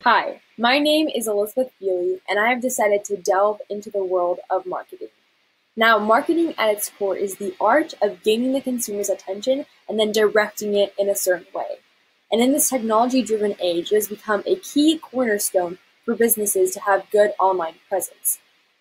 Hi, my name is Elizabeth Feely, and I have decided to delve into the world of marketing. Now, marketing at its core is the art of gaining the consumer's attention and then directing it in a certain way. And in this technology-driven age, it has become a key cornerstone for businesses to have good online presence.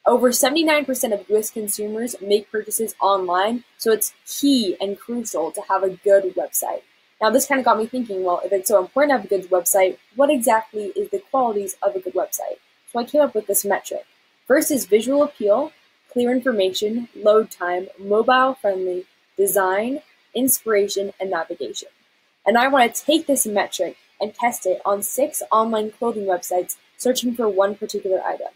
Over 79% of US consumers make purchases online, so it's key and crucial to have a good website. Now, this kind of got me thinking, well, if it's so important to have a good website, what exactly is the qualities of a good website? So I came up with this metric. First is visual appeal, clear information, load time, mobile friendly, design, inspiration, and navigation. And I want to take this metric and test it on 6 online clothing websites searching for one particular item,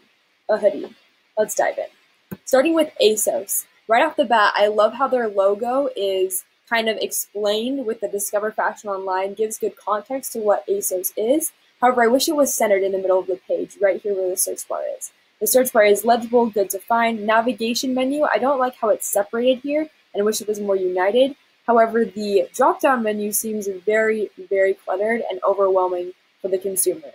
a hoodie. Let's dive in. Starting with ASOS. Right off the bat, I love how their logo is kind of explained with the Discover Fashion Online, gives good context to what ASOS is. However, I wish it was centered in the middle of the page, right here where the search bar is. The search bar is legible, good to find. Navigation menu, I don't like how it's separated here, and I wish it was more united. However, the drop-down menu seems very, very cluttered and overwhelming for the consumer.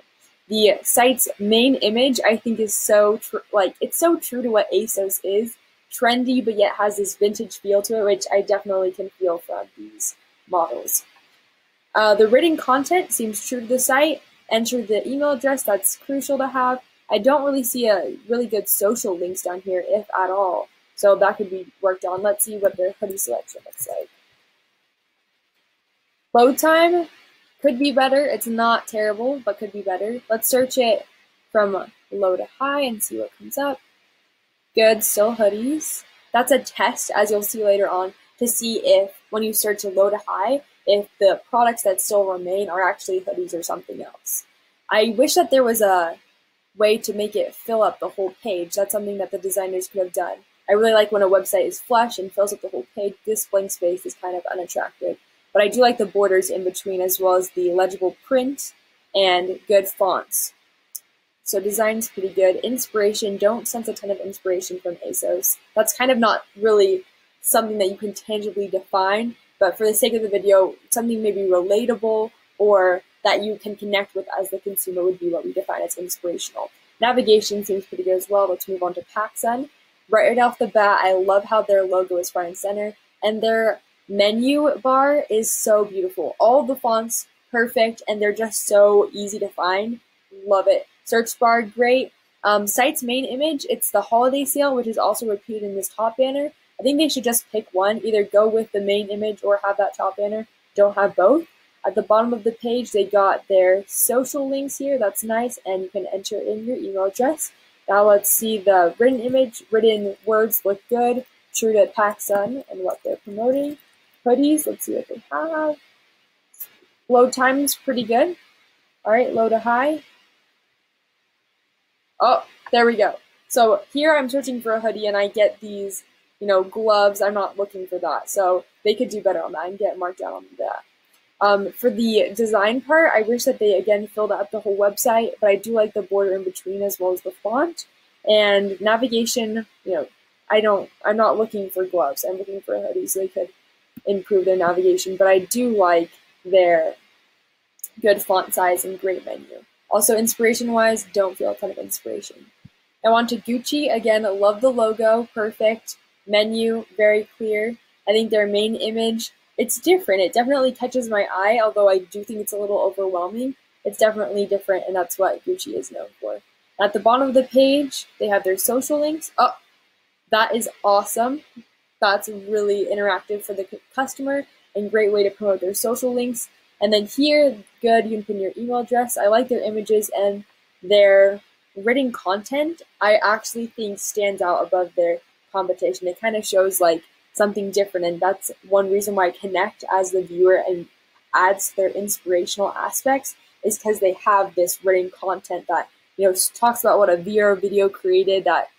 The site's main image, I think, is it's so true to what ASOS is, trendy, but yet has this vintage feel to it, which I definitely can feel from these models. The written content seems true to the site. Enter the email address, that's crucial to have. I don't really see a really good social links down here, if at all. So that could be worked on. Let's see what their hoodie selection looks like. Load time could be better. It's not terrible, but could be better. Let's search it from low to high and see what comes up. Good, still hoodies. That's a test, as you'll see later on, to see if, when you search low to high, if the products that still remain are actually hoodies or something else. I wish that there was a way to make it fill up the whole page. That's something that the designers could have done. I really like when a website is flush and fills up the whole page. This blank space is kind of unattractive. But I do like the borders in between, as well as the legible print and good fonts. So design's pretty good. Inspiration, don't sense a ton of inspiration from ASOS. That's kind of not really something that you can tangibly define, but for the sake of the video, something maybe relatable or that you can connect with as the consumer would be what we define as inspirational. Navigation seems pretty good as well. Let's move on to PacSun. Right off the bat, I love how their logo is front and center, and their menu bar is so beautiful. All the fonts perfect, and they're just so easy to find. Love it. Search bar, great. Site's main image, it's the holiday sale, which is also repeated in this top banner. I think they should just pick one, either go with the main image or have that top banner. Don't have both. At the bottom of the page, they got their social links here. That's nice, and you can enter in your email address. Now let's see the written image. Written words look good, true to PacSun and what they're promoting. Hoodies, let's see what they have. Load time is pretty good. All right, low to high. Oh, there we go. So here I'm searching for a hoodie and I get these, gloves. I'm not looking for that. So they could do better on that and get marked down on that. For the design part, I wish that they, again, filled up the whole website, but I do like the border in between as well as the font. And navigation, I'm not looking for gloves. I'm looking for a hoodie so they could improve their navigation. But I do like their good font size and great menu. Also, inspiration-wise, don't feel a ton of inspiration. Now on to Gucci. Again, love the logo, perfect. Menu, very clear. I think their main image, it's different. It definitely catches my eye, although I do think it's a little overwhelming. It's definitely different, and that's what Gucci is known for. At the bottom of the page, they have their social links. Oh, that is awesome. That's really interactive for the customer and great way to promote their social links. And then here, good, you can put in your email address. I like their images and their written content, I actually think stands out above their competition. It kind of shows like something different, and that's one reason why I connect as the viewer and adds their inspirational aspects is because they have this written content that, talks about what a VR video created that,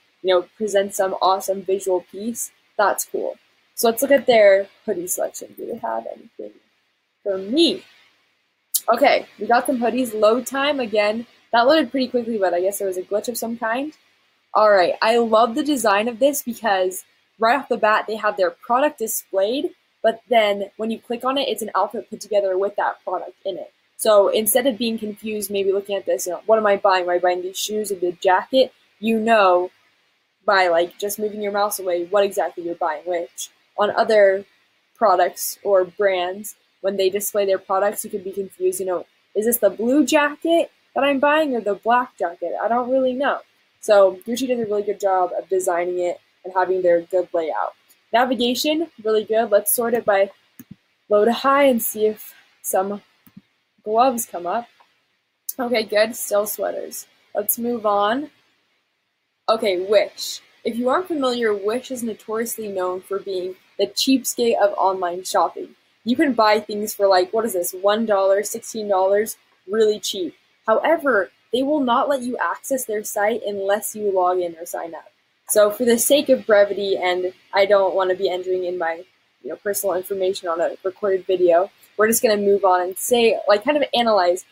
presents some awesome visual piece. That's cool. So let's look at their hoodie selection. Do they have anything for me? Okay, we got some hoodies. Load time, again, that loaded pretty quickly, but I guess there was a glitch of some kind. All right, I love the design of this because right off the bat, they have their product displayed, but then when you click on it, it's an outfit put together with that product in it. So instead of being confused, maybe looking at this, what am I buying? Am I buying these shoes or the jacket? By like just moving your mouse away what exactly you're buying, which on other products or brands, when they display their products, you could be confused, is this the blue jacket that I'm buying or the black jacket? I don't really know. So Gucci does a really good job of designing it and having their good layout. Navigation, really good. Let's sort it by low to high and see if some gloves come up. Okay, good. Still sweaters. Let's move on. Okay, Wish. If you aren't familiar, Wish is notoriously known for being the cheapskate of online shopping. You can buy things for like, what is this, $1, $16, really cheap. However, they will not let you access their site unless you log in or sign up. So for the sake of brevity, and I don't want to be entering in my personal information on a recorded video, we're just going to move on and say, like, kind of analyze,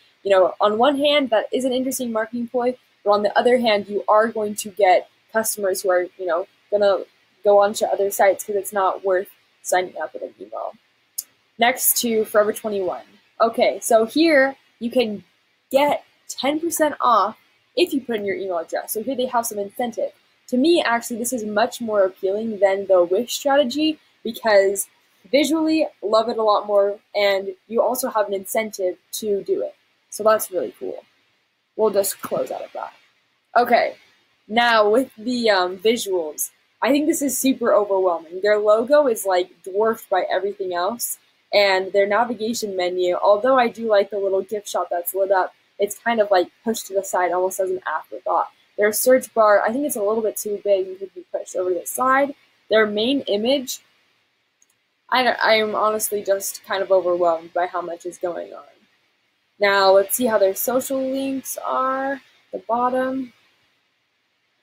on one hand, that is an interesting marketing ploy, but on the other hand, you are going to get customers who are, going to go onto other sites because it's not worth signing up with an email. Next to Forever 21. Okay, so here you can get 10% off if you put in your email address. So here they have some incentive. To me, actually, this is much more appealing than the Wish strategy because visually, love it a lot more, and you also have an incentive to do it. So that's really cool. We'll just close out of that. Okay, now with the visuals, I think this is super overwhelming. Their logo is like dwarfed by everything else, and their navigation menu, although I do like the little gift shop that's lit up, it's kind of like pushed to the side almost as an afterthought. Their search bar, I think it's a little bit too big and could be pushed over to the side. Their main image, I'm honestly just kind of overwhelmed by how much is going on. Now, let's see how their social links are at the bottom.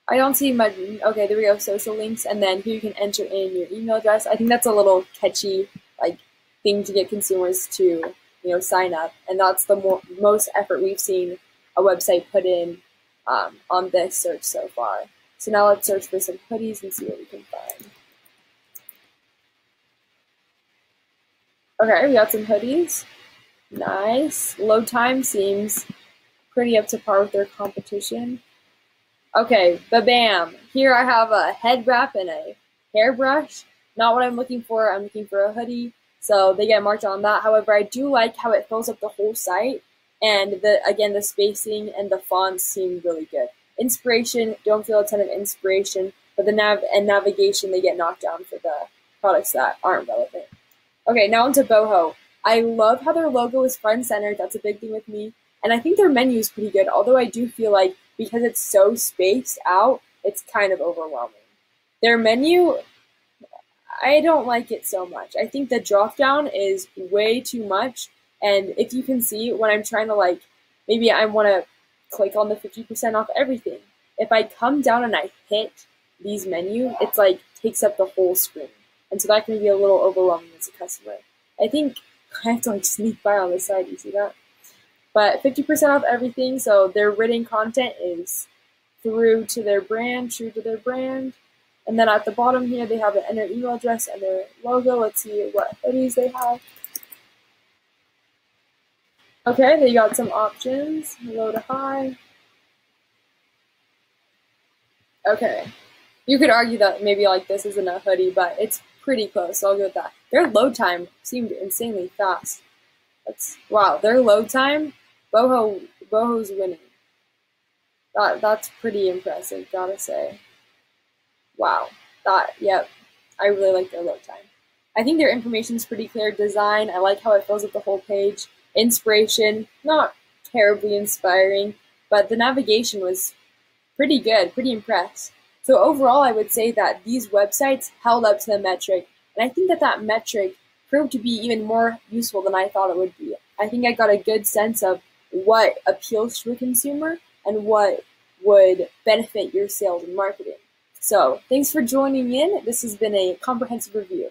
I don't see much. Okay, there we go, social links, and then here you can enter in your email address. I think that's a little catchy, like, thing to get consumers to, sign up, and that's the most effort we've seen a website put in on this search so far. So now let's search for some hoodies and see what we can find. Okay, we got some hoodies. Nice. Load time seems pretty up to par with their competition. Okay, bam. Here I have a head wrap and a hairbrush. Not what I'm looking for. I'm looking for a hoodie. So they get marked on that. However, I do like how it fills up the whole site. And the spacing and the fonts seem really good. Inspiration, don't feel a ton of inspiration. But the navigation, they get knocked down for the products that aren't relevant. Okay, now onto Boho. I love how their logo is front and center. That's a big thing with me. And I think their menu is pretty good, although I do feel like because it's so spaced out, it's kind of overwhelming. Their menu, I don't like it so much. I think the drop down is way too much. And if you can see, when I'm trying to maybe I want to click on the 50% off everything. If I come down and I hit these menu, it's takes up the whole screen. And so that can be a little overwhelming as a customer. I think I have to sneak by on the side, you see that? But 50% off everything, so their written content is true to their brand. And then at the bottom here, they have an email address and their logo. Let's see what hoodies they have. Okay, they got some options, low to high. Okay, you could argue that maybe this isn't a hoodie, but it's pretty close, so I'll go with that. Their load time seemed insanely fast. Wow, their load time, Boho's winning. That's pretty impressive, gotta say. Wow, yep, I really like their load time. I think their information is pretty clear. Design, I like how it fills up the whole page. Inspiration, not terribly inspiring, but the navigation was pretty good, pretty impressed. So overall, I would say that these websites held up to the metric, and I think that metric proved to be even more useful than I thought it would be. I think I got a good sense of what appeals to a consumer and what would benefit your sales and marketing. So thanks for joining in. This has been a comprehensive review.